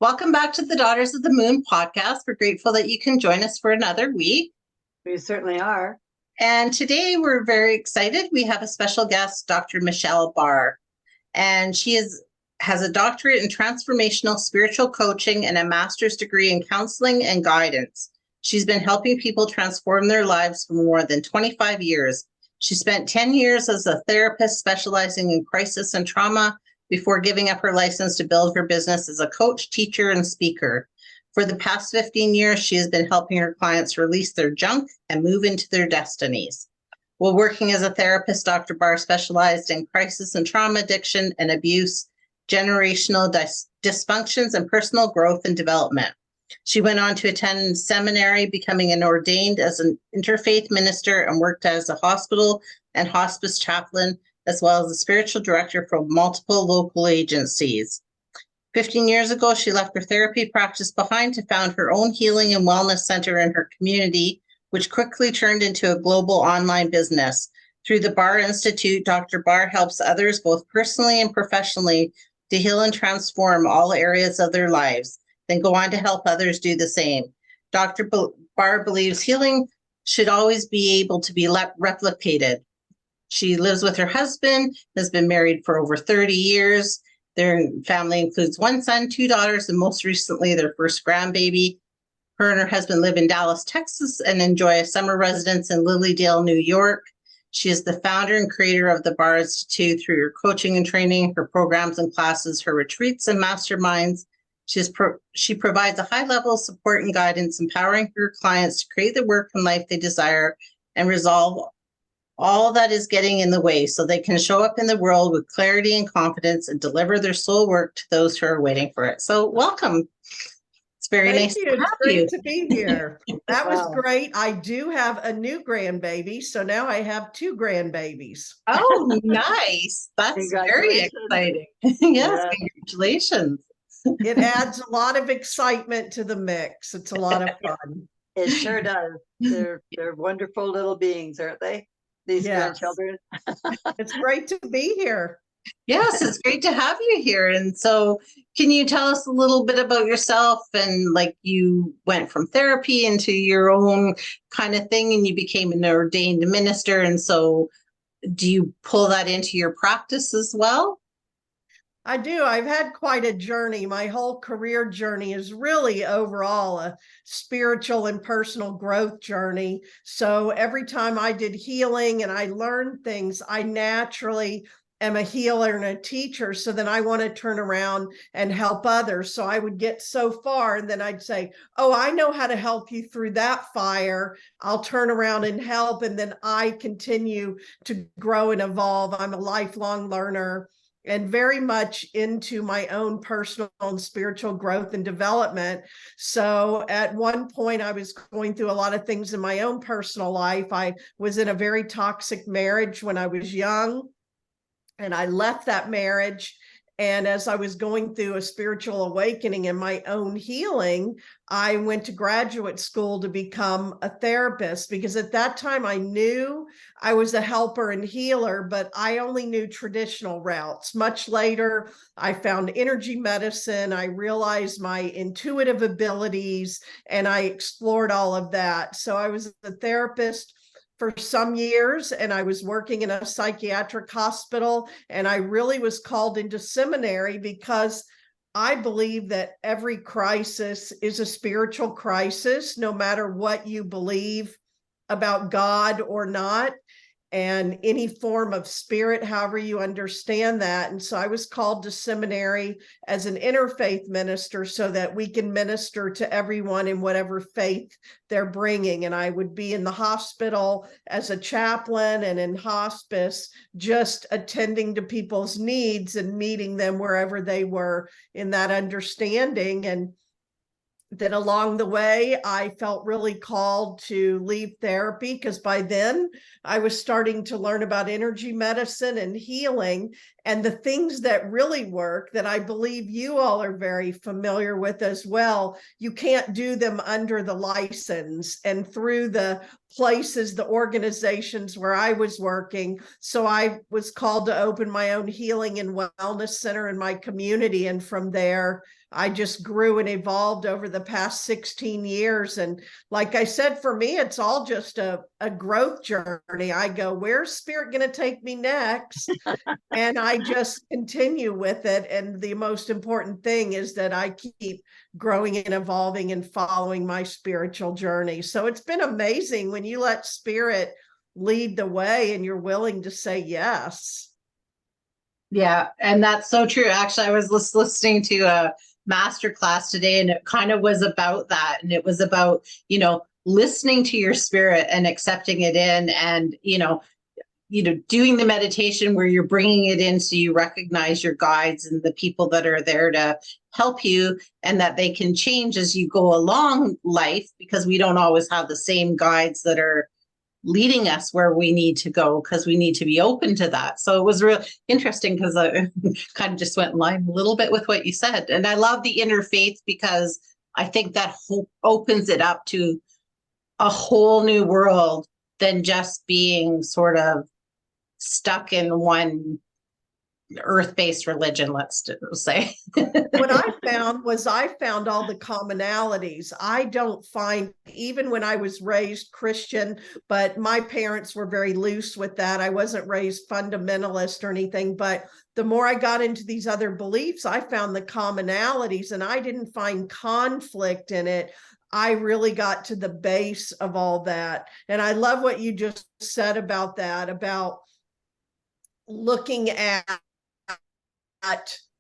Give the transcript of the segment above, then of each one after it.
Welcome back to the Daughters of the Moon podcast. We're grateful that you can join us for another week. We certainly are. And today we're very excited. We have a special guest, Dr. Michelle Barr. And she has a doctorate in transformational spiritual coaching and a master's degree in counseling and guidance. She's been helping people transform their lives for more than 25 years. She spent 10 years as a therapist specializing in crisis and trauma before giving up her license to build her business as a coach, teacher, and speaker. For the past 15 years, she has been helping her clients release their junk and move into their destinies. While working as a therapist, Dr. Barr specialized in crisis and trauma, addiction and abuse, generational dysfunctions, and personal growth and development. She went on to attend seminary, becoming ordained as an interfaith minister, and worked as a hospital and hospice chaplain, as well as a spiritual director for multiple local agencies. 15 years ago, she left her therapy practice behind to found her own healing and wellness center in her community, which quickly turned into a global online business. Through the Barr Institute, Dr. Barr helps others both personally and professionally to heal and transform all areas of their lives, then go on to help others do the same. Dr. Barr believes healing should always be able to be replicated. She lives with her husband, has been married for over 30 years. Their family includes one son, two daughters, and most recently their first grandbaby. Her and her husband live in Dallas, Texas, and enjoy a summer residence in Lilydale, New York. She is the founder and creator of the Barr Institute through her coaching and training, her programs and classes, her retreats and masterminds. She provides a high level of support and guidance, empowering her clients to create the work and life they desire and resolve all that is getting in the way so they can show up in the world with clarity and confidence and deliver their soul work to those who are waiting for it. So welcome. It's very nice to have you. It's great to be here. That was great. I do have a new grandbaby, so now I have two grandbabies. Oh, nice. That's very exciting. Yes, congratulations. It adds a lot of excitement to the mix. It's a lot of fun. It sure does. They're wonderful little beings, aren't they? These grandchildren. It's great to be here. Yes, it's great to have you here. And so can you tell us a little bit about yourself and like you went from therapy into your own kind of thing and you became an ordained minister. And so do you pull that into your practice as well? I do. I've had quite a journey. My whole career journey is really overall a spiritual and personal growth journey. So every time I did healing and I learned things, I naturally am a healer and a teacher. So then I want to turn around and help others. So I would get so far and then I'd say, oh, I know how to help you through that fire. I'll turn around and help. And then I continue to grow and evolve. I'm a lifelong learner and very much into my own personal and spiritual growth and development. So at one point, I was going through a lot of things in my own personal life. I was in a very toxic marriage when I was young, and I left that marriage. And as I was going through a spiritual awakening and my own healing, I went to graduate school to become a therapist, because at that time I knew I was a helper and healer, but I only knew traditional routes. Much later, I found energy medicine. I realized my intuitive abilities and I explored all of that. So I was a therapist for some years, and I was working in a psychiatric hospital, and I really was called into seminary because I believe that every crisis is a spiritual crisis, no matter what you believe about God or not, and any form of spirit, however you understand that. And so I was called to seminary as an interfaith minister so that we can minister to everyone in whatever faith they're bringing. And I would be in the hospital as a chaplain and in hospice, just attending to people's needs and meeting them wherever they were in that understanding. And then along the way, I felt really called to leave therapy, because by then I was starting to learn about energy medicine and healing. And the things that really work, that I believe you all are very familiar with as well, you can't do them under the license and through the places, the organizations where I was working. So I was called to open my own healing and wellness center in my community. And from there, I just grew and evolved over the past 16 years. And like I said, for me, it's all just a growth journey. I go, where's spirit going to take me next? And I just continue with it. And the most important thing is that I keep growing and evolving and following my spiritual journey. So it's been amazing when you let spirit lead the way and you're willing to say yes. Yeah, and that's so true. Actually, I was listening to a master class today, and it kind of was about that. And it was about, listening to your spirit and accepting it in, and, doing the meditation where you're bringing it in so you recognize your guides and the people that are there to help you, and that they can change as you go along life, because we don't always have the same guides that are leading us where we need to go, because we need to be open to that. So it was real interesting, because I kind of just went in line a little bit with what you said. And I love the inner faith, because I think that opens it up to a whole new world than just being sort of stuck in one earth-based religion, let's say. What I found all the commonalities. I don't find, even when I was raised Christian, but my parents were very loose with that. I wasn't raised fundamentalist or anything, but the more I got into these other beliefs, I found the commonalities, and I didn't find conflict in it. I really got to the base of all that. And I love what you just said about that, about looking at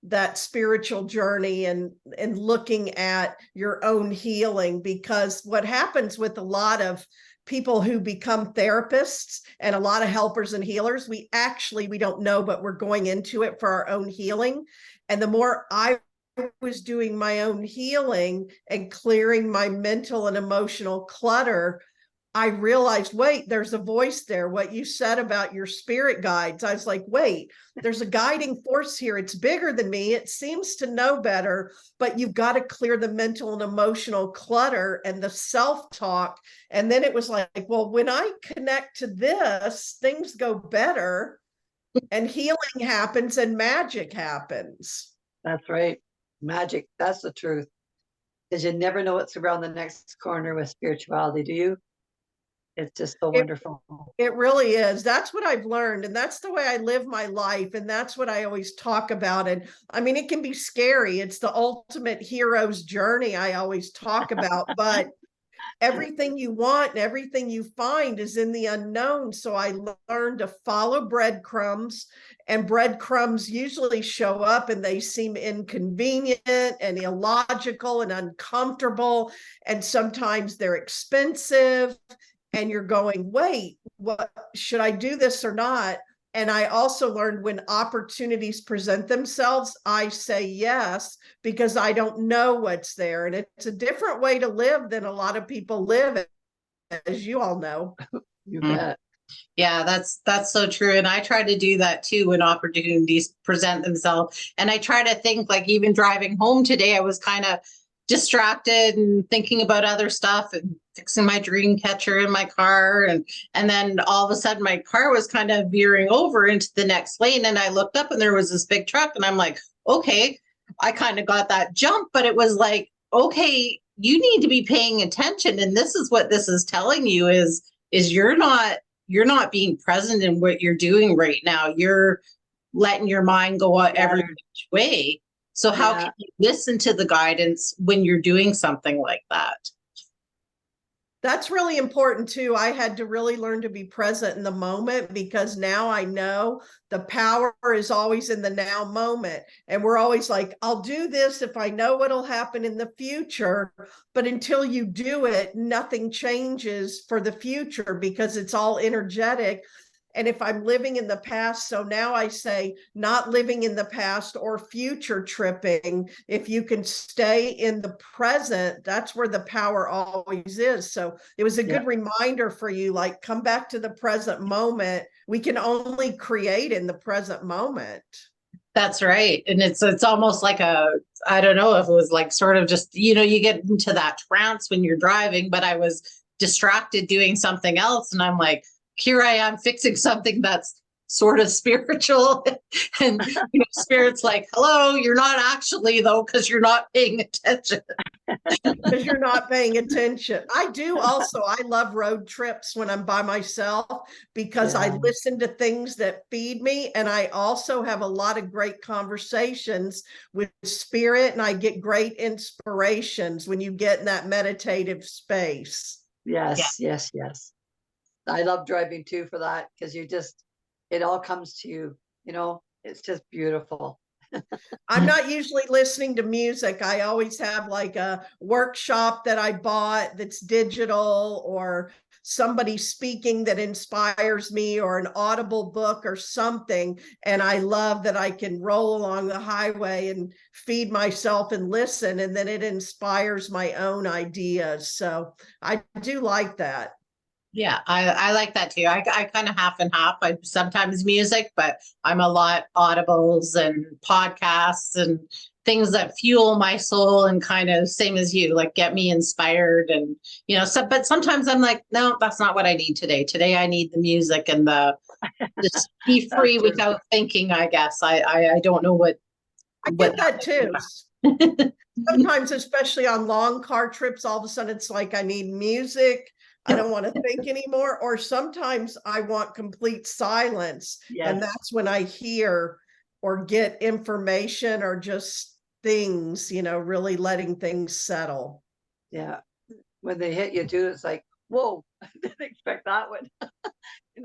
that spiritual journey and looking at your own healing. Because what happens with a lot of people who become therapists and a lot of helpers and healers, we don't know, but we're going into it for our own healing. And the more I was doing my own healing and clearing my mental and emotional clutter, I realized, wait, there's a voice there. What you said about your spirit guides, I was like, wait, there's a guiding force here. It's bigger than me. It seems to know better, but you've got to clear the mental and emotional clutter and the self-talk. And then it was like, well, when I connect to this, things go better and healing happens and magic happens. That's right. Magic. That's the truth. Because you never know what's around the next corner with spirituality, do you? It's just so wonderful. It really is. That's what I've learned. And that's the way I live my life. And that's what I always talk about. And I mean, it can be scary. It's the ultimate hero's journey I always talk about, but everything you want and everything you find is in the unknown. So I learned to follow breadcrumbs, and breadcrumbs usually show up and they seem inconvenient and illogical and uncomfortable. And sometimes they're expensive. And you're going, wait, what, should I do this or not? And I also learned when opportunities present themselves, I say yes, because I don't know what's there. And it's a different way to live than a lot of people live, as you all know. You bet. Yeah, that's so true. And I try to do that too when opportunities present themselves. And I try to think, like, even driving home today, I was kind of distracted and thinking about other stuff and fixing my dream catcher in my car, and then all of a sudden my car was kind of veering over into the next lane, and I looked up and there was this big truck, and I'm like, okay, I kind of got that jump, but it was like, okay, you need to be paying attention, and this is what this is telling you is you're not being present in what you're doing right now. You're letting your mind go out every which way. So how can you listen to the guidance when you're doing something like that? That's really important too. I had to really learn to be present in the moment, because now I know the power is always in the now moment. And we're always like, I'll do this if I know what'll happen in the future. But until you do it, nothing changes for the future, because it's all energetic. And if I'm living in the past, so now I say not living in the past or future tripping. If you can stay in the present, that's where the power always is. So it was a good reminder for you, like, come back to the present moment. We can only create in the present moment. That's right. And it's almost like I don't know if it was like sort of just, you get into that trance when you're driving, but I was distracted doing something else. And I'm like, here I am fixing something that's sort of spiritual. And spirit's like, hello, you're not actually though, because you're not paying attention. Because you're not paying attention. I do also, I love road trips when I'm by myself because I listen to things that feed me. And I also have a lot of great conversations with spirit, and I get great inspirations when you get in that meditative space. Yes, yes, yes. I love driving too for that, because it all comes to you, it's just beautiful. I'm not usually listening to music. I always have like a workshop that I bought that's digital, or somebody speaking that inspires me, or an audible book or something. And I love that I can roll along the highway and feed myself and listen, and then it inspires my own ideas. So I do like that. Yeah, I like that too. I kind of half and half. I sometimes music, but I'm a lot audibles and podcasts and things that fuel my soul and kind of same as you, like get me inspired. And but sometimes I'm like, no, that's not what I need today. Today I need the music and the just be free without thinking, I guess. I don't know what I get that too. Sometimes, especially on long car trips, all of a sudden it's like I need music. I don't want to think anymore. Or sometimes I want complete silence. Yes. And that's when I hear or get information, or just things, really letting things settle. Yeah. When they hit you too, it's like, whoa, I didn't expect that one.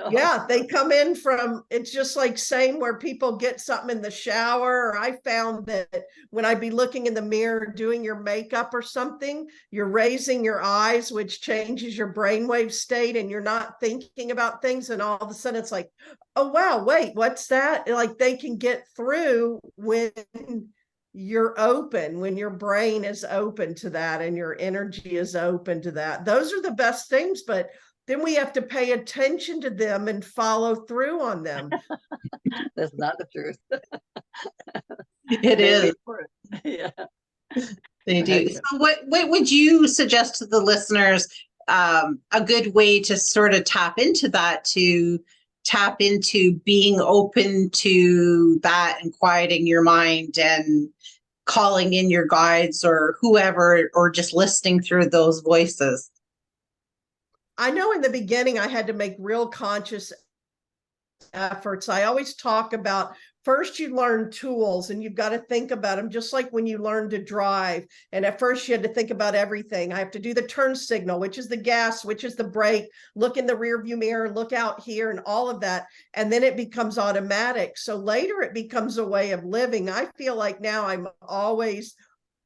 Yeah, they come in from, it's just like same where people get something in the shower. Or I found that when I'd be looking in the mirror doing your makeup or something, you're raising your eyes, which changes your brainwave state, and you're not thinking about things. And all of a sudden it's like, oh, wow, wait, what's that? Like they can get through when you're open, when your brain is open to that and your energy is open to that. Those are the best things, but then we have to pay attention to them and follow through on them. That's not the truth. it is. Yeah. They do. So what would you suggest to the listeners, a good way to sort of tap into that, to tap into being open to that and quieting your mind and calling in your guides or whoever, or just listening through those voices? I know in the beginning I had to make real conscious efforts. I always talk about, first you learn tools and you've got to think about them, just like when you learn to drive. And at first you had to think about everything. I have to do the turn signal, which is the gas, which is the brake, look in the rear view mirror, look out here, and all of that. And then it becomes automatic. So later it becomes a way of living. I feel like now I'm always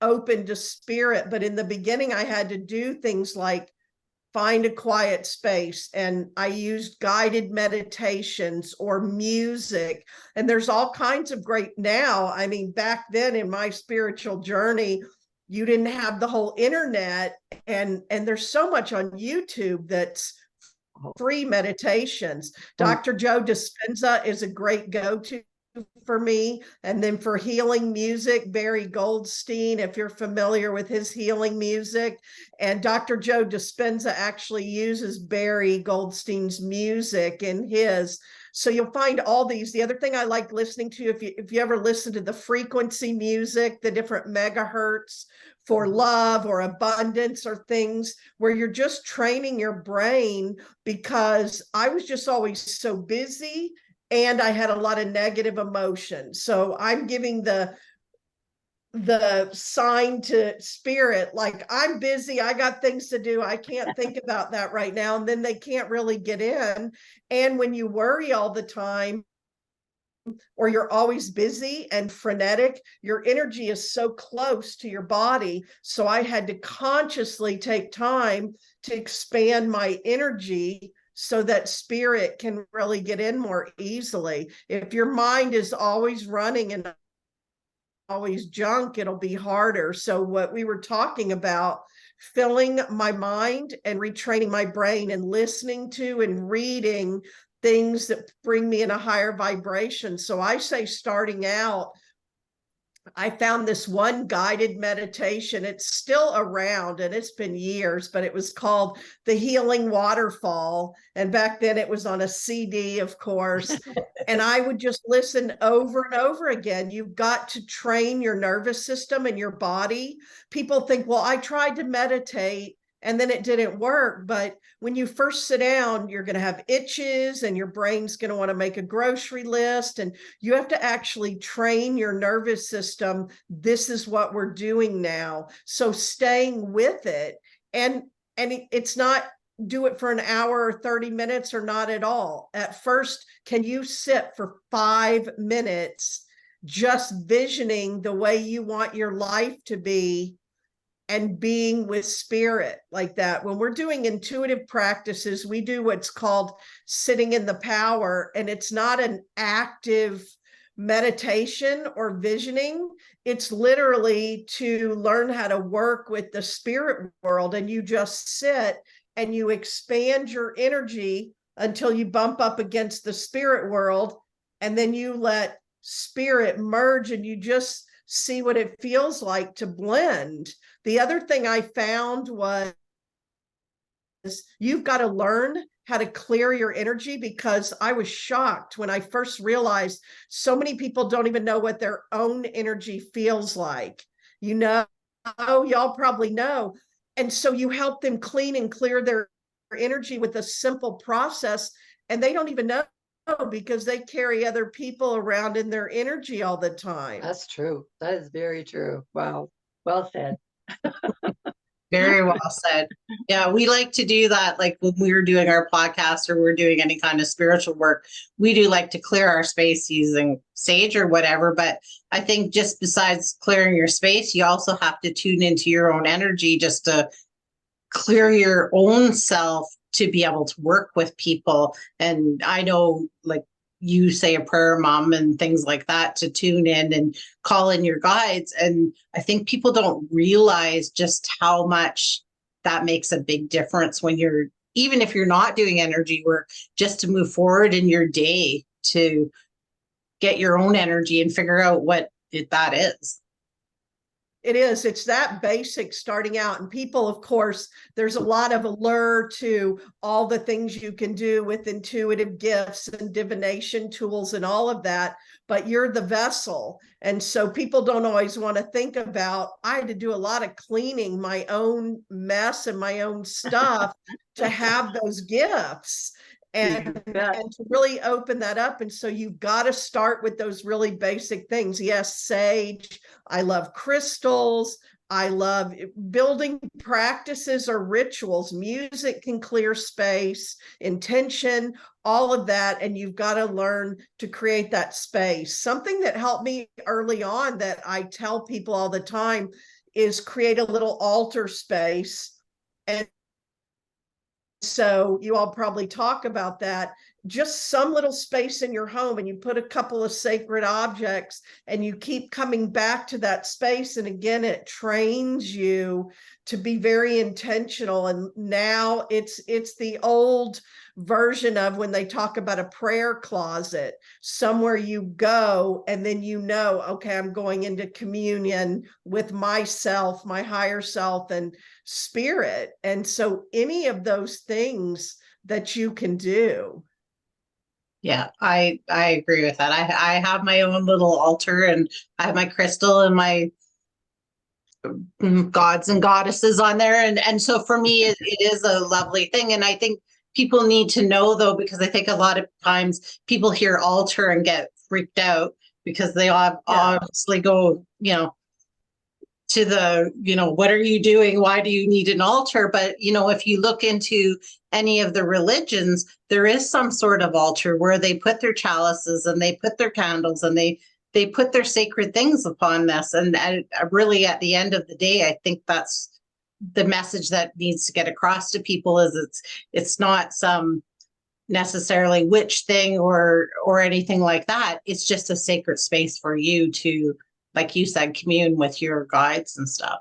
open to spirit, but in the beginning I had to do things like find a quiet space, and I used guided meditations or music. And there's all kinds of great now. I mean, back then in my spiritual journey, you didn't have the whole internet, and there's so much on YouTube that's free meditations. Dr. Joe Dispenza is a great go-to for me. And then for healing music, Barry Goldstein, if you're familiar with his healing music. And Dr. Joe Dispenza actually uses Barry Goldstein's music in his. So you'll find all these. The other thing I like listening to, if you ever listen to the frequency music, the different megahertz for love or abundance, or things where you're just training your brain, because I was just always so busy and I had a lot of negative emotions. So I'm giving the sign to spirit, like, I'm busy, I got things to do, I can't think about that right now. And then they can't really get in. And when you worry all the time, or you're always busy and frenetic, your energy is so close to your body. So I had to consciously take time to expand my energy so that spirit can really get in more easily. If your mind is always running and always junk, it'll be harder. So what we were talking about, filling my mind and retraining my brain and listening to and reading things that bring me in a higher vibration. So I say, starting out, I found this one guided meditation. It's still around and it's been years, but it was called The Healing Waterfall. And back then it was on a CD, of course. And I would just listen over and over again. You've got to train your nervous system and your body. People think, well, I tried to meditate and then it didn't work. But when you first sit down, you're going to have itches and your brain's going to want to make a grocery list. And you have to actually train your nervous system. This is what we're doing now. So staying with it, and it's not do it for an hour or 30 minutes or not at all. At first, can you sit for 5 minutes just visioning the way you want your life to be and being with spirit like that? When we're doing intuitive practices, we do what's called sitting in the power, and it's not an active meditation or visioning. It's literally to learn how to work with the spirit world, and you just sit and you expand your energy until you bump up against the spirit world, and then you let spirit merge and you just see what it feels like to blend. The other thing I found was you've got to learn how to clear your energy, because I was shocked when I first realized so many people don't even know what their own energy feels like. You know, y'all probably know. And so you help them clean and clear their energy with a simple process, and they don't even know because they carry other people around in their energy all the time. That's true. That is very true. Wow. Well said. Very well said. Yeah, we like to do that. Like when we're doing our podcast or we're doing any kind of spiritual work, we do like to clear our space using sage or whatever. But I think just besides clearing your space, you also have to tune into your own energy just to clear your own self to be able to work with people. And I know, like, you say a prayer, mom, and things like that to tune in and call in your guides. And I think people don't realize just how much that makes a big difference when you're, even if you're not doing energy work, just to move forward in your day to get your own energy and figure out what that is. It is. It's that basic starting out. And people, of course, there's a lot of allure to all the things you can do with intuitive gifts and divination tools and all of that, but you're the vessel. And so people don't always want to think about, I had to do a lot of cleaning my own mess and my own stuff to have those gifts. And to really open that up. And so you've got to start with those really basic things. Yes, sage. I love crystals. I love building practices or rituals. Music can clear space, intention, all of that. And you've got to learn to create that space. Something that helped me early on that I tell people all the time is create a little altar space. And so you all probably talk about that, just some little space in your home, and you put a couple of sacred objects and you keep coming back to that space. And again, it trains you to be very intentional. And now it's the old version of when they talk about a prayer closet, somewhere you go and then you know, okay, I'm going into communion with myself, my higher self and spirit. And so any of those things that you can do. Yeah, I agree with that. I have my own little altar, and I have my crystal and my gods and goddesses on there. And so for me, it is a lovely thing. And I think people need to know, though, because I think a lot of times people hear altar and get freaked out because they obviously go, to the, what are you doing? Why do you need an altar? But, if you look into any of the religions, there is some sort of altar where they put their chalices and they put their candles and they put their sacred things upon this. And really, at the end of the day, I think that's the message that needs to get across to people is it's not some necessarily witch thing or anything like that. It's just a sacred space for you to, like you said, commune with your guides and stuff.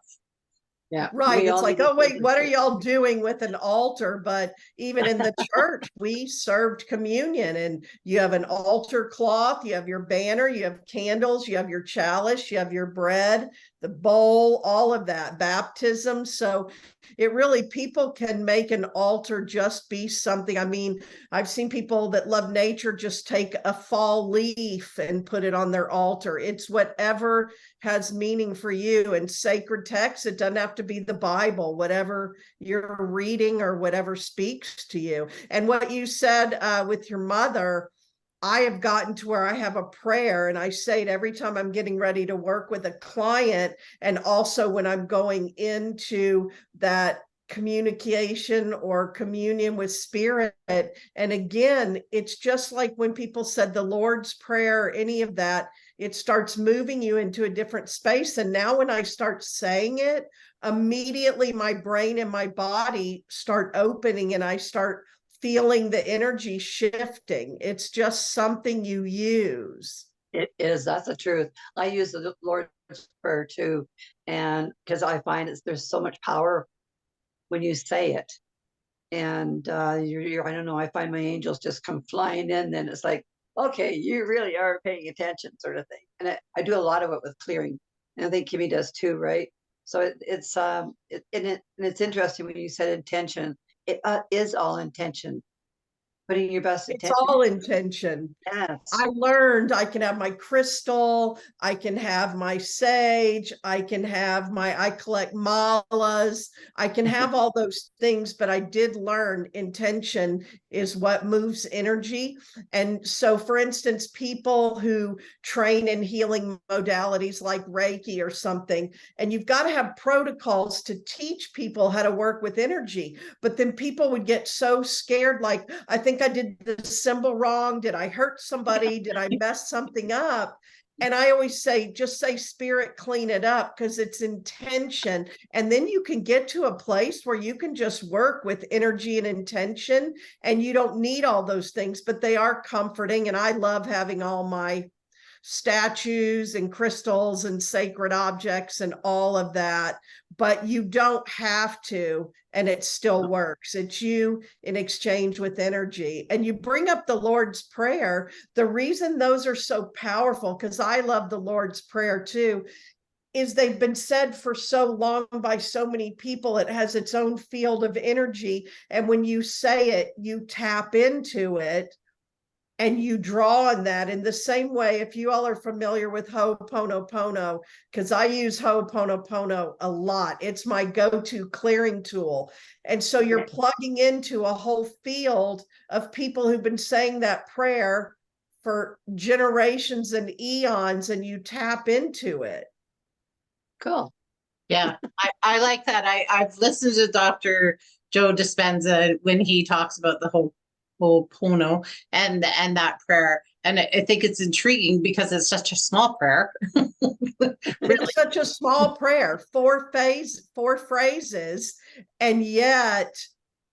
Yeah. Right. We It's all like, need to oh, wait, feel what are this. y'all doing with an altar? But even in the church, we served communion, and you have an altar cloth, you have your banner, you have candles, you have your chalice, you have your bread, the bowl, all of that, baptism. So it really, people can make an altar just be something. I mean, I've seen people that love nature just take a fall leaf and put it on their altar. It's whatever has meaning for you. And sacred text, it doesn't have to be the Bible, whatever you're reading or whatever speaks to you. And what you said with your mother, I have gotten to where I have a prayer, and I say it every time I'm getting ready to work with a client, and also when I'm going into that communication or communion with spirit. And again, it's just like when people said the Lord's Prayer, or any of that, it starts moving you into a different space. And now when I start saying it, immediately my brain and my body start opening, and I start feeling the energy shifting. It's just something you use. It is. That's the truth. I use the Lord's Prayer too. And because I find there's so much power when you say it. And I don't know, I find my angels just come flying in. Then it's like, okay, you really are paying attention, sort of thing. And I do a lot of it with clearing. And I think Kimmy does too, right? So and it's interesting when you said intention. It is all intention. Putting your best It's intention. all intention. Yes. I learned I can have my crystal, I can have my sage, I collect malas, I can have all those things, but I did learn intention is what moves energy. And so, for instance, people who train in healing modalities like Reiki or something, and you've got to have protocols to teach people how to work with energy. But then people would get so scared, like, I think I did the symbol wrong. Did I hurt somebody? Did I mess something up? And I always say, just say, spirit, clean it up, because it's intention. And then you can get to a place where you can just work with energy and intention, and you don't need all those things, but they are comforting. And I love having all my statues and crystals and sacred objects and all of that, but you don't have to, and it still works. It's you in exchange with energy. And you bring up the Lord's Prayer. The reason those are so powerful, because I love the Lord's Prayer too, is they've been said for so long by so many people. It has its own field of energy, and when you say it, you tap into it and you draw on that. In the same way, if you all are familiar with Ho'oponopono, because I use Ho'oponopono a lot, it's my go-to clearing tool. And so you're plugging into a whole field of people who've been saying that prayer for generations and eons, and you tap into it. Cool. Yeah, I like that. I've listened to Dr. Joe Dispenza when he talks about the whole Pono and that prayer. And I think it's intriguing because it's such a small prayer. Really. It's such a small prayer, four phrases, and yet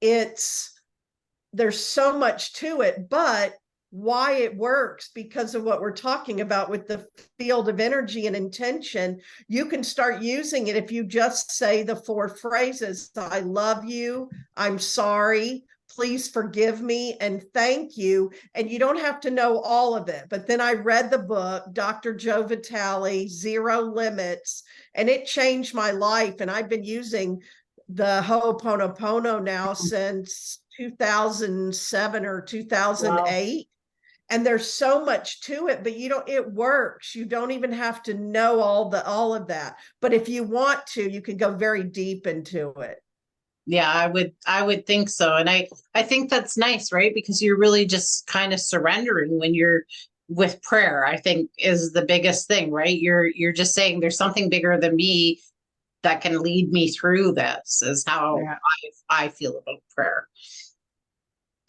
there's so much to it. But why it works, because of what we're talking about with the field of energy and intention. You can start using it if you just say the four phrases: I love you, I'm sorry, please forgive me, and thank you. And you don't have to know all of it. But then I read the book, Dr. Joe Vitale, Zero Limits, and it changed my life. And I've been using the Ho'oponopono now since 2007 or 2008. Wow. And there's so much to it, but it works. You don't even have to know all of that. But if you want to, you can go very deep into it. Yeah, I would think so. And I think that's nice, right? Because you're really just kind of surrendering when you're with prayer, I think is the biggest thing, right? You're just saying there's something bigger than me that can lead me through this, is how I feel about prayer.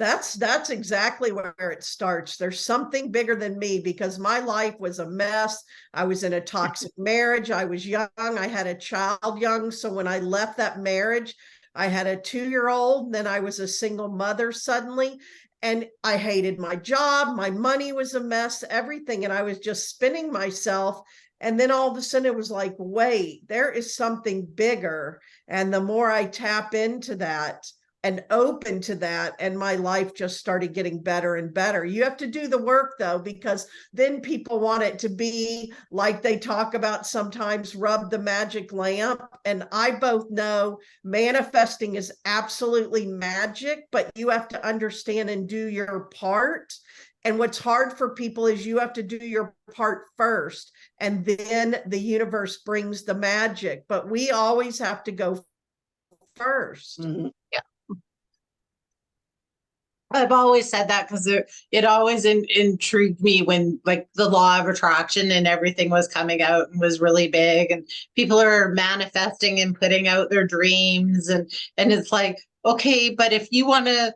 That's exactly where it starts. There's something bigger than me, because my life was a mess. I was in a toxic marriage. I was young. I had a child young. So when I left that marriage, I had a 2-year-old. Then I was a single mother suddenly. And I hated my job. My money was a mess, everything. And I was just spinning myself. And then all of a sudden it was like, wait, there is something bigger. And the more I tap into that and open to that, and my life just started getting better and better. You have to do the work though, because then people want it to be like they talk about sometimes, rub the magic lamp. And I both know manifesting is absolutely magic, but you have to understand and do your part. And what's hard for people is you have to do your part first, and then the universe brings the magic. But we always have to go first. Mhm. I've always said that because it always intrigued me when like the law of attraction and everything was coming out and was really big, and people are manifesting and putting out their dreams, and it's like, okay, but if you want to,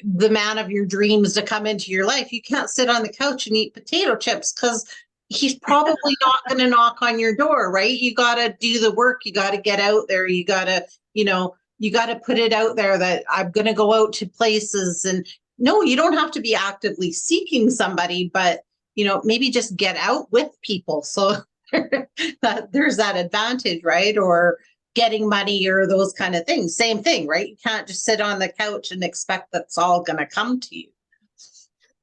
the man of your dreams to come into your life, you can't sit on the couch and eat potato chips because he's probably not going to knock on your door, right? You got to do the work. You got to get out there. You got to, you got to put it out there that I'm going to go out to places. And no, you don't have to be actively seeking somebody, but, maybe just get out with people. So that there's that advantage, right? Or getting money or those kind of things. Same thing, right? You can't just sit on the couch and expect that's all going to come to you.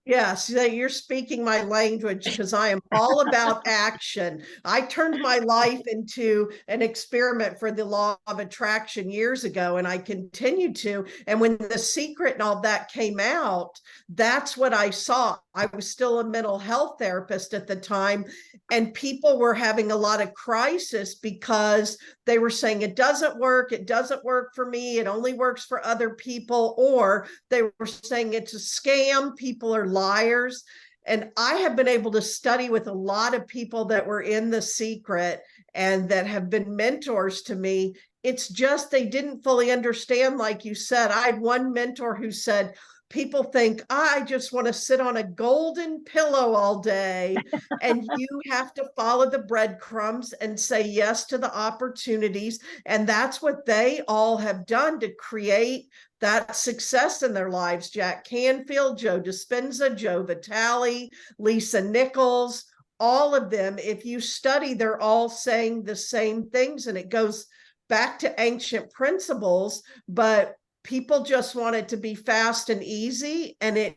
Yes, you're speaking my language, because I am all about action. I turned my life into an experiment for the law of attraction years ago, and I continue to. And when The Secret and all that came out, that's what I saw. I was still a mental health therapist at the time, and people were having a lot of crisis because they were saying it doesn't work. It doesn't work for me. It only works for other people. Or they were saying it's a scam. People are liars. And I have been able to study with a lot of people that were in The Secret and that have been mentors to me. It's just they didn't fully understand. Like you said, I had one mentor who said, people think, I just want to sit on a golden pillow all day. And you have to follow the breadcrumbs and say yes to the opportunities. And that's what they all have done to create that success in their lives. Jack Canfield, Joe Dispenza, Joe Vitale, Lisa Nichols, all of them. If you study, they're all saying the same things, and it goes back to ancient principles, but people just want it to be fast and easy, and it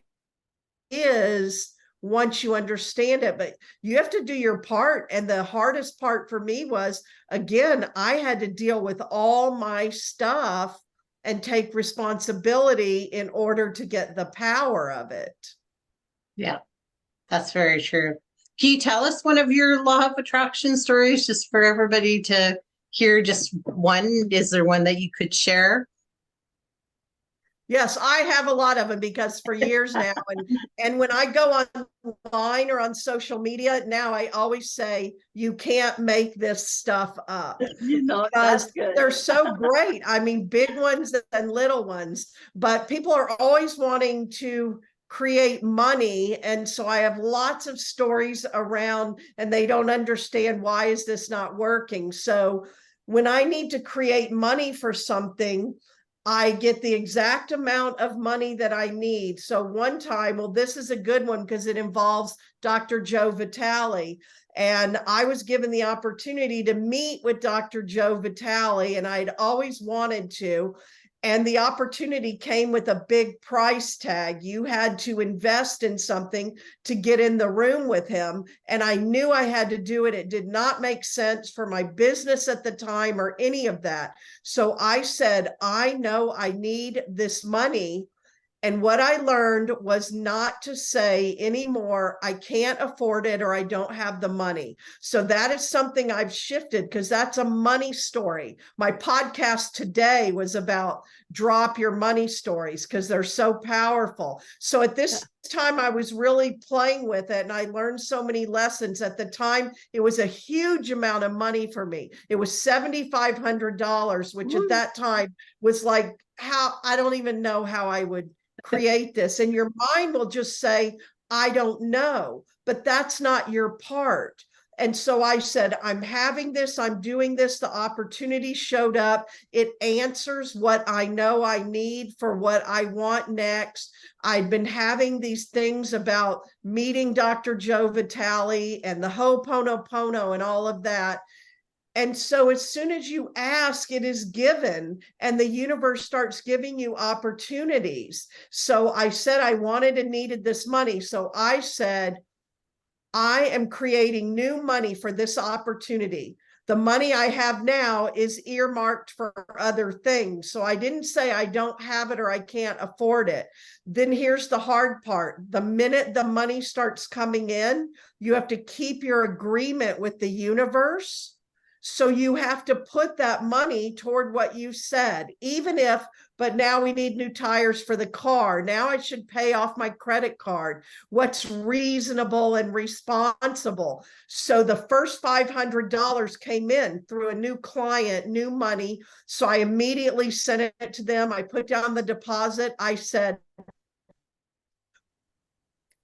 is once you understand it. But you have to do your part. And the hardest part for me was, again, I had to deal with all my stuff and take responsibility in order to get the power of it. Yeah, that's very true. Can you tell us one of your law of attraction stories, just for everybody to hear? Just one? Is there one that you could share? Yes, I have a lot of them, because for years now, and when I go online or on social media now, I always say, you can't make this stuff up, That's because good. they're so great. I mean, big ones and little ones, but people are always wanting to create money. And so I have lots of stories around, and they don't understand, why is this not working? So when I need to create money for something, I get the exact amount of money that I need. So one time, well, this is a good one because it involves Dr. Joe Vitale. And I was given the opportunity to meet with Dr. Joe Vitale, and I'd always wanted to. And the opportunity came with a big price tag. You had to invest in something to get in the room with him. And I knew I had to do it. It did not make sense for my business at the time or any of that. So I said, I know I need this money. And what I learned was not to say anymore, I can't afford it, or I don't have the money. So that is something I've shifted, because that's a money story. My podcast today was about drop your money stories, because they're so powerful. So at this time, I was really playing with it, and I learned so many lessons. At the time, it was a huge amount of money for me. It was $7,500, which at that time was like, how, I don't even know how I would create this. And your mind will just say, I don't know, but that's not your part. And so I said, I'm having this, I'm doing this. The opportunity showed up. It answers what I know I need for what I want next. I'd been having these things about meeting Dr. Joe Vitale and the Ho'oponopono and all of that. And so as soon as you ask, it is given, and the universe starts giving you opportunities. So I said I wanted and needed this money. So I said, I am creating new money for this opportunity. The money I have now is earmarked for other things. So I didn't say I don't have it or I can't afford it. Then here's the hard part. The minute the money starts coming in, you have to keep your agreement with the universe. So you have to put that money toward what you said, even if, but now we need new tires for the car. Now I should pay off my credit card. What's reasonable and responsible? So the first $500 came in through a new client, new money. So I immediately sent it to them. I put down the deposit. I said,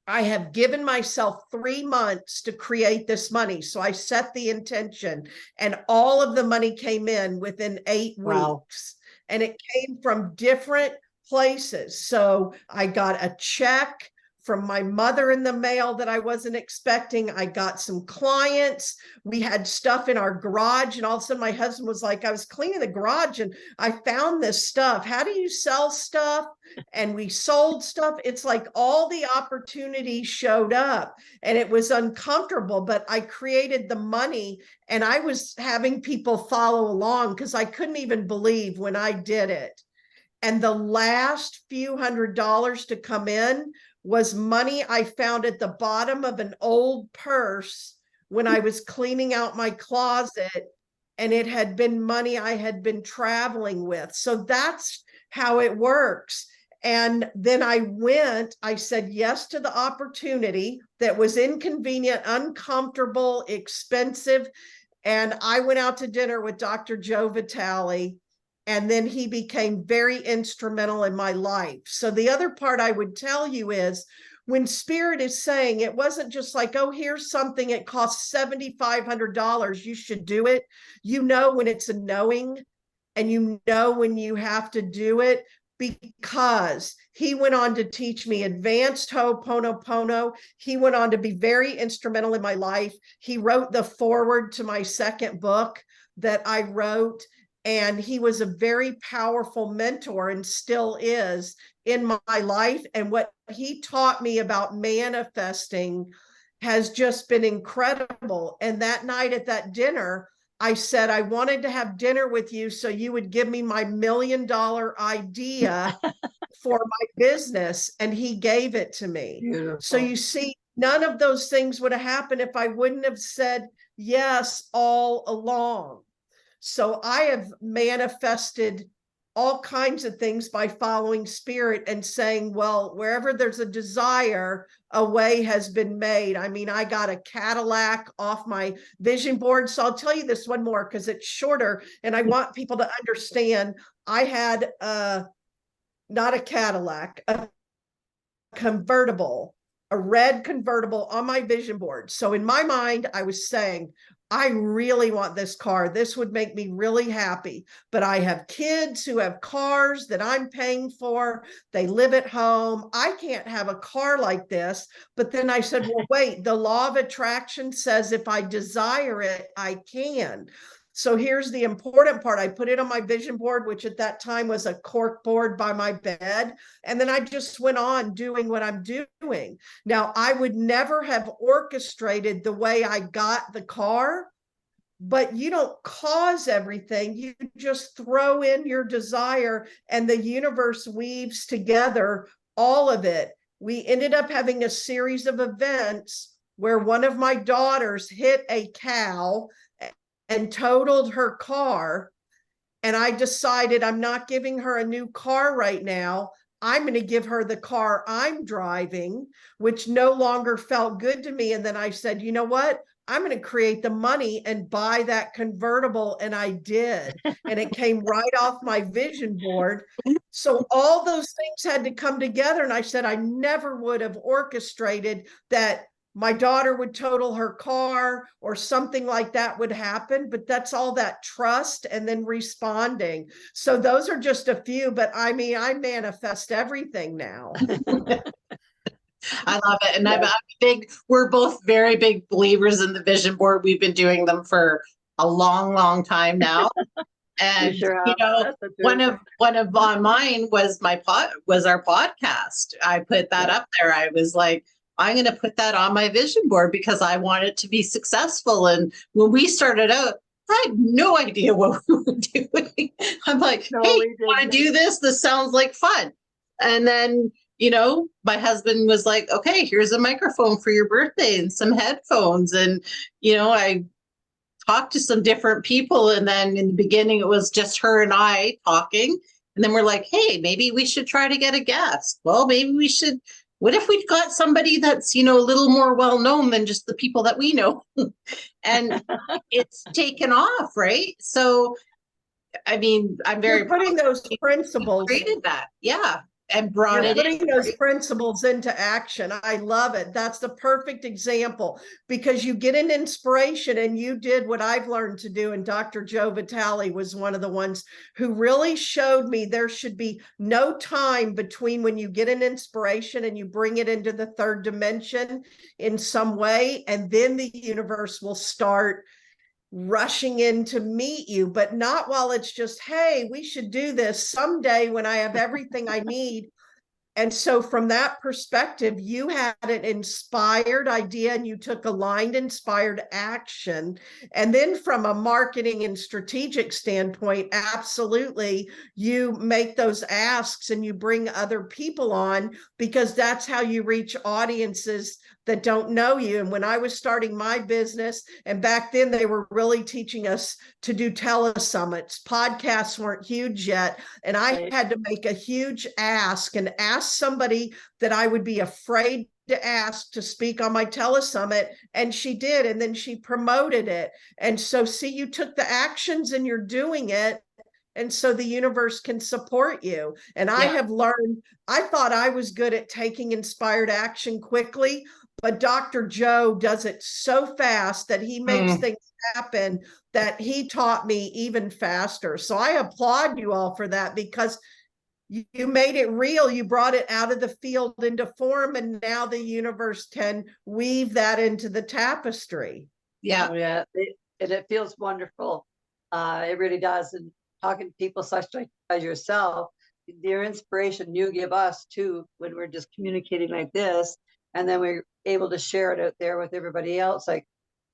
I have given myself 3 months to create this money. So I set the intention, and all of the money came in within 8 Wow. weeks. And it came from different places. So I got a check from my mother in the mail that I wasn't expecting. I got some clients. We had stuff in our garage, and all of a sudden my husband was like, I was cleaning the garage and I found this stuff. How do you sell stuff? And we sold stuff. It's like all the opportunities showed up, and it was uncomfortable, but I created the money, and I was having people follow along because I couldn't even believe when I did it. And the last few $100s to come in was money I found at the bottom of an old purse when I was cleaning out my closet, and it had been money I had been traveling with. So that's how it works. And then I said yes to the opportunity that was inconvenient, uncomfortable, expensive. And I went out to dinner with Dr. Joe Vitale, and then he became very instrumental in my life. So the other part I would tell you is, when Spirit is saying, it wasn't just like, oh, here's something, it costs $7,500, you should do it. You know when it's a knowing, and you know when you have to do it, because he went on to teach me advanced Ho'oponopono. He went on to be very instrumental in my life. He wrote the foreword to my second book that I wrote, and he was a very powerful mentor and still is in my life. And what he taught me about manifesting has just been incredible. And that night at that dinner, I said, I wanted to have dinner with you so you would give me my $1 million idea for my business. And he gave it to me. Beautiful. So you see, none of those things would have happened if I wouldn't have said yes all along. So I have manifested all kinds of things by following Spirit and saying, well, wherever there's a desire, a way has been made. I mean, I got a Cadillac off my vision board. So I'll tell you this one more because it's shorter, and I want people to understand. I had not a Cadillac, a convertible, a red convertible on my vision board. So in my mind, I was saying, I really want this car. This would make me really happy. But I have kids who have cars that I'm paying for. They live at home. I can't have a car like this. But then I said, well, wait, the law of attraction says if I desire it, I can. So here's the important part. I put it on my vision board, which at that time was a cork board by my bed. And then I just went on doing what I'm doing. Now, I would never have orchestrated the way I got the car, but you don't cause everything. You just throw in your desire, and the universe weaves together all of it. We ended up having a series of events where one of my daughters hit a cow and totaled her car. And I decided I'm not giving her a new car right now. I'm going to give her the car I'm driving, which no longer felt good to me. And then I said, you know what? I'm going to create the money and buy that convertible. And I did. And it came right off my vision board. So all those things had to come together. And I said, I never would have orchestrated that my daughter would total her car or something like that would happen, but that's all that trust and then responding. So those are just a few, but I mean, I manifest everything now. I love it. And we're both very big believers in the vision board. We've been doing them for a long, long time now. And sure you know, That's the truth. one of mine was our podcast. I put that up there. I was like, I'm going to put that on my vision board because I want it to be successful. And when we started out, I had no idea what we were doing. I'm like, No, hey, we you want to didn't. do this? This sounds like fun. And then, you know, my husband was like, okay, here's a microphone for your birthday and some headphones. And, you know, I talked to some different people. And then in the beginning, it was just her and I talking. And then we're like, hey, maybe we should try to get a guest. Well, maybe we should. What if we've got somebody that's, you know, a little more well-known than just the people that we know? And it's taken off, right? So, I mean, I'm very You're putting those principles. created that. Yeah. And brought You're it putting in. those principles into action. I love it. That's the perfect example because you get an inspiration and you did what I've learned to do. And Dr. Joe Vitale was one of the ones who really showed me there should be no time between when you get an inspiration and you bring it into the third dimension in some way. And then the universe will start rushing in to meet you, but not while it's just, hey, we should do this someday when I have everything I need. And so from that perspective, you had an inspired idea and you took aligned, inspired action. And then from a marketing and strategic standpoint, absolutely, you make those asks and you bring other people on because that's how you reach audiences that don't know you. And when I was starting my business, and back then they were really teaching us to do telesummits, podcasts weren't huge yet. And I had to make a huge ask and ask somebody that I would be afraid to ask to speak on my telesummit. And she did. And then she promoted it. And so, see, you took the actions and you're doing it. And so the universe can support you. And I have learned, I thought I was good at taking inspired action quickly, but Dr. Joe does it so fast that he makes things happen that he taught me even faster. So I applaud you all for that because you made it real. You brought it out of the field into form, and now the universe can weave that into the tapestry. Yeah. Oh, yeah. It feels wonderful. It really does. And talking to people such as yourself, their inspiration you give us too when we're just communicating like this, and then we're able to share it out there with everybody else. Like,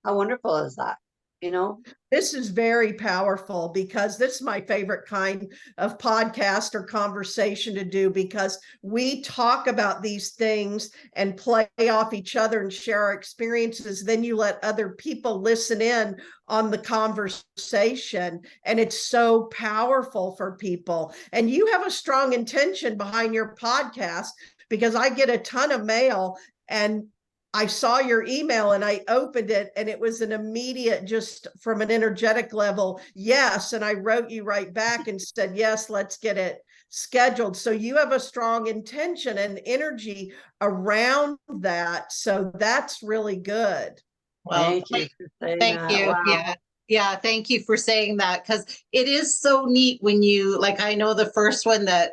how wonderful is that? You know, this is very powerful because this is my favorite kind of podcast or conversation to do because we talk about these things and play off each other and share our experiences. Then you let other people listen in on the conversation, and it's so powerful for people. And you have a strong intention behind your podcast because I get a ton of mail, and I saw your email and I opened it and it was an immediate, just from an energetic level, yes. And I wrote you right back and said, yes, let's get it scheduled. So you have a strong intention and energy around that. So that's really good. Well, thank you for saying thank that. you. Wow. Yeah. Yeah. Thank you for saying that because it is so neat when you, like, I know the first one that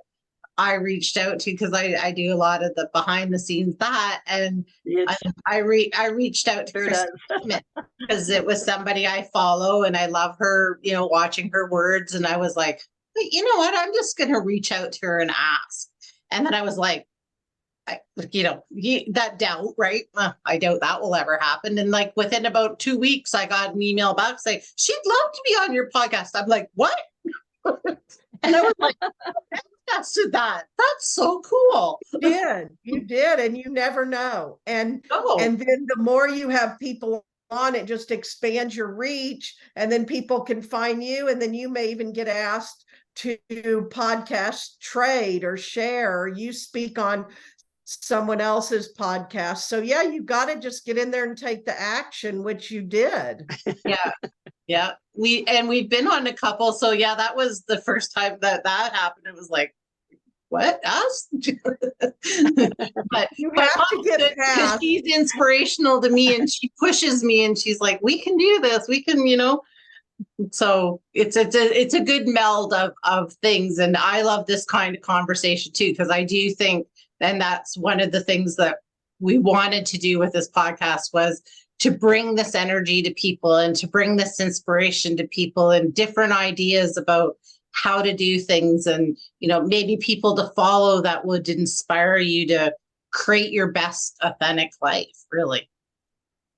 I reached out to because I do a lot of the behind the scenes that, and I reached out to Chris because it was somebody I follow and I love her, you know, watching her words, and I was like, hey, you know what, I'm just gonna reach out to her and ask. And then I was like, that doubt, right? I doubt that will ever happen. And like within about 2 weeks, I got an email back saying she'd love to be on your podcast. I'm like, what? And I was like, did that. That's so cool. You did, and you never know. And then the more you have people on, it just expands your reach, and then people can find you, and then you may even get asked to podcast trade or share, or you speak on someone else's podcast. So yeah, you got to just get in there and take the action, which you did. Yeah. We've been on a couple. So yeah, that was the first time that happened. It was like, what, us? but You but have to Mom's get good because past. she's inspirational to me, and she pushes me, and she's like, we can do this, we can, so it's a good meld of things. And I love this kind of conversation too, because I do think, and that's one of the things that we wanted to do with this podcast, was to bring this energy to people and to bring this inspiration to people and different ideas about how to do things, and maybe people to follow that would inspire you to create your best authentic life, really.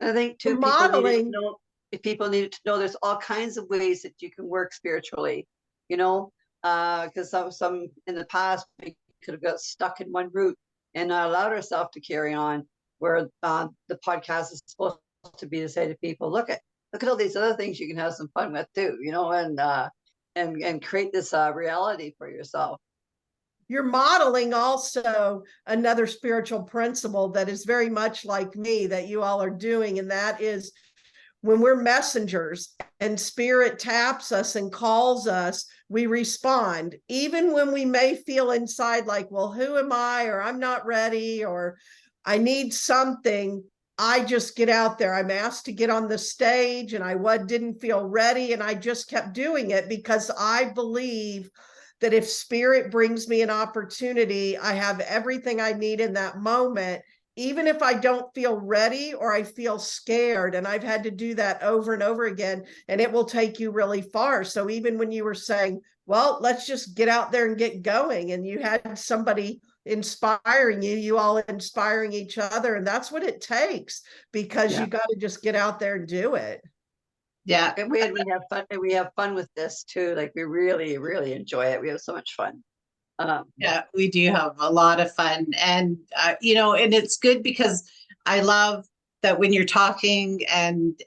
I think too, Modeling. people needed to know there's all kinds of ways that you can work spiritually, because some in the past we could have got stuck in one route and not allowed ourselves to carry on. Where the podcast is supposed to be to say to people, look at all these other things you can have some fun with too, and create this reality for yourself. You're modeling also another spiritual principle that is very much like me that you all are doing, and that is when we're messengers and spirit taps us and calls us, we respond, even when we may feel inside like, well, who am I? Or I'm not ready, or I need something. I just get out there. I'm asked to get on the stage and I didn't feel ready. And I just kept doing it because I believe that if spirit brings me an opportunity, I have everything I need in that moment, even if I don't feel ready or I feel scared. And I've had to do that over and over again, and it will take you really far. So even when you were saying, well, let's just get out there and get going, and you had somebody inspiring you all inspiring each other, and that's what it takes, because you got to just get out there and do it. Yeah. And we have fun, and we have fun with this too. Like, we really, really enjoy it. We have so much fun. Yeah, we do have a lot of fun. And, and it's good because I love that when you're talking and,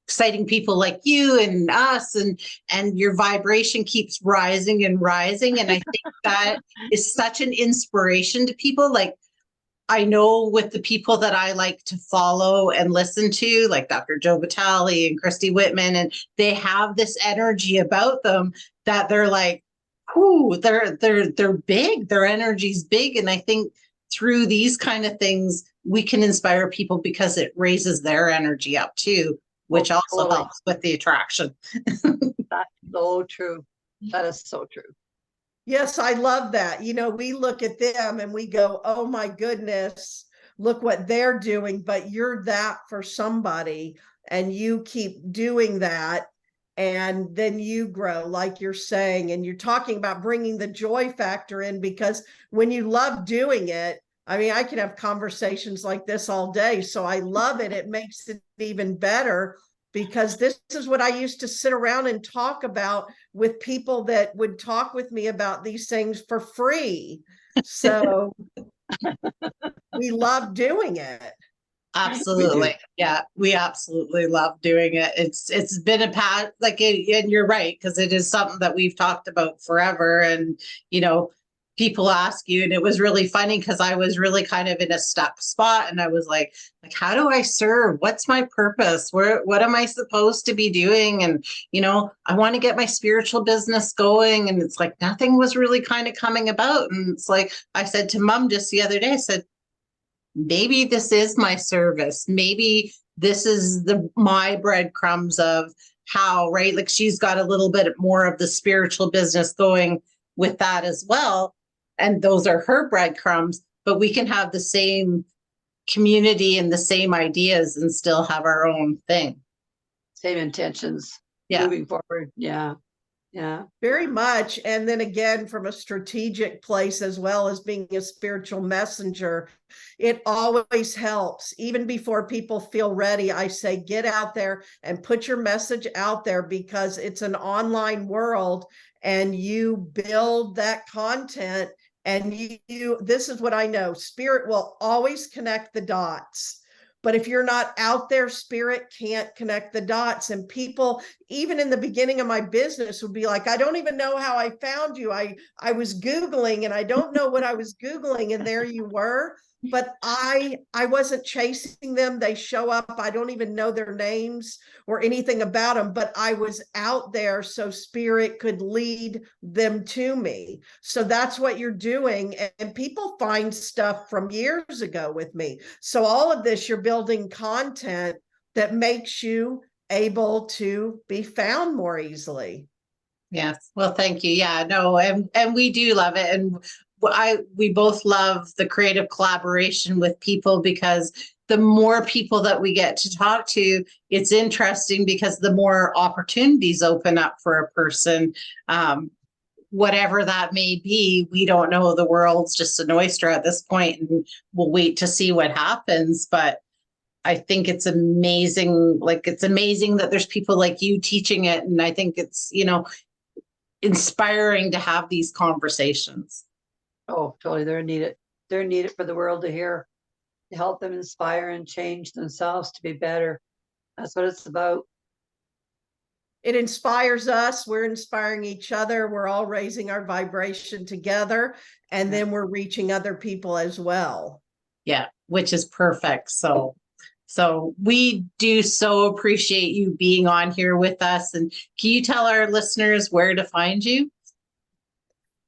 exciting people like you and us, and your vibration keeps rising and rising. And I think that is such an inspiration to people. Like, I know with the people that I like to follow and listen to, like Dr. Joe Vitale and Christy Whitman, and they have this energy about them that they're like, ooh, they're big. Their energy's big. And I think through these kind of things, we can inspire people because it raises their energy up too, which also totally helps with the attraction. That's so true. That is so true. Yes, I love that. We look at them and we go, oh my goodness, look what they're doing. But you're that for somebody, and you keep doing that. And then you grow, like you're saying, and you're talking about bringing the joy factor in, because when you love doing it, I mean, I can have conversations like this all day. So I love it. It makes it even better, because this is what I used to sit around and talk about with people that would talk with me about these things for free. So we love doing it. Absolutely. Yeah, we absolutely love doing it. It's been a path, and you're right, because it is something that we've talked about forever. And, people ask you, and it was really funny because I was really kind of in a stuck spot, and I was like, how do I serve? What's my purpose? What am I supposed to be doing? And, I want to get my spiritual business going. And it's like, nothing was really kind of coming about. And it's like, I said to Mom just the other day, I said, maybe this is my service. Maybe this is my breadcrumbs of how, right? Like, she's got a little bit more of the spiritual business going with that as well. And those are her breadcrumbs, but we can have the same community and the same ideas and still have our own thing. Same intentions. Yeah. Moving forward. Yeah. Yeah. Very much. And then again, from a strategic place, as well as being a spiritual messenger, it always helps. Even before people feel ready, I say, get out there and put your message out there, because it's an online world, and you build that content. And this is what I know, spirit will always connect the dots. But if you're not out there, spirit can't connect the dots. And people, even in the beginning of my business, would be like, I don't even know how I found you. I was Googling and I don't know what I was Googling. And there you were. but I wasn't chasing them. They show up. I don't even know their names or anything about them, but I was out there so spirit could lead them to me. So that's what you're doing. And people find stuff from years ago with me. So all of this, you're building content that makes you able to be found more easily. Yes. Well, thank you. Yeah, no, and we do love it. And we both love the creative collaboration with people, because the more people that we get to talk to, it's interesting because the more opportunities open up for a person. Whatever that may be, we don't know. The world's just an oyster at this point, and we'll wait to see what happens. But I think it's amazing. Like, it's amazing that there's people like you teaching it. And I think it's, inspiring to have these conversations. Oh, totally. They're needed. They're needed for the world to hear, to help them inspire and change themselves to be better. That's what it's about. It inspires us. We're inspiring each other. We're all raising our vibration together. And then we're reaching other people as well. Yeah, which is perfect. So we do so appreciate you being on here with us. And can you tell our listeners where to find you?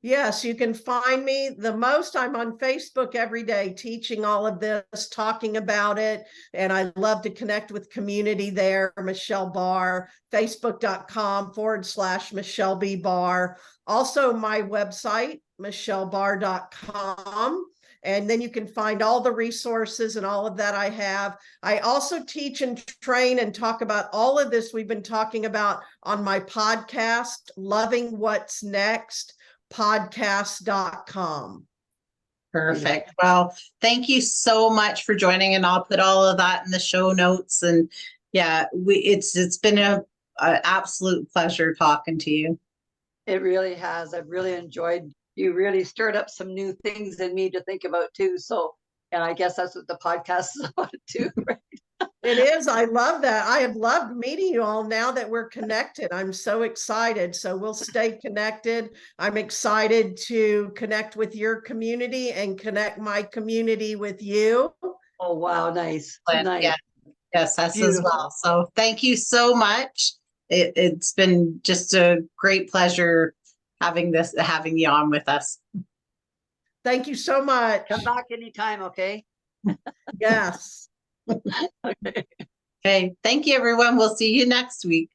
Yes, you can find me the most. I'm on Facebook every day teaching all of this, talking about it. And I love to connect with community there. Michelle Barr, facebook.com/Michelle B. Barr. Also, my website, michellebarr.com. And then you can find all the resources and all of that I have. I also teach and train and talk about all of this we've been talking about on my podcast, Loving What's Next. Podcast.com. Perfect. Well, thank you so much for joining, and I'll put all of that in the show notes. And yeah, it's been an absolute pleasure talking to you. It really has. I've really enjoyed. You really stirred up some new things in me to think about too. So, and I guess that's what the podcast is about too, right? It is. I love that. I have loved meeting you all now that we're connected. I'm so excited. So we'll stay connected. I'm excited to connect with your community and connect my community with you. Oh, wow. Nice. Nice. Yeah. Yes, us as Beautiful. well. So thank you so much. It's been just a great pleasure having you on with us. Thank you so much. Come back anytime, okay? Yes. Okay. Okay. Thank you, everyone. We'll see you next week.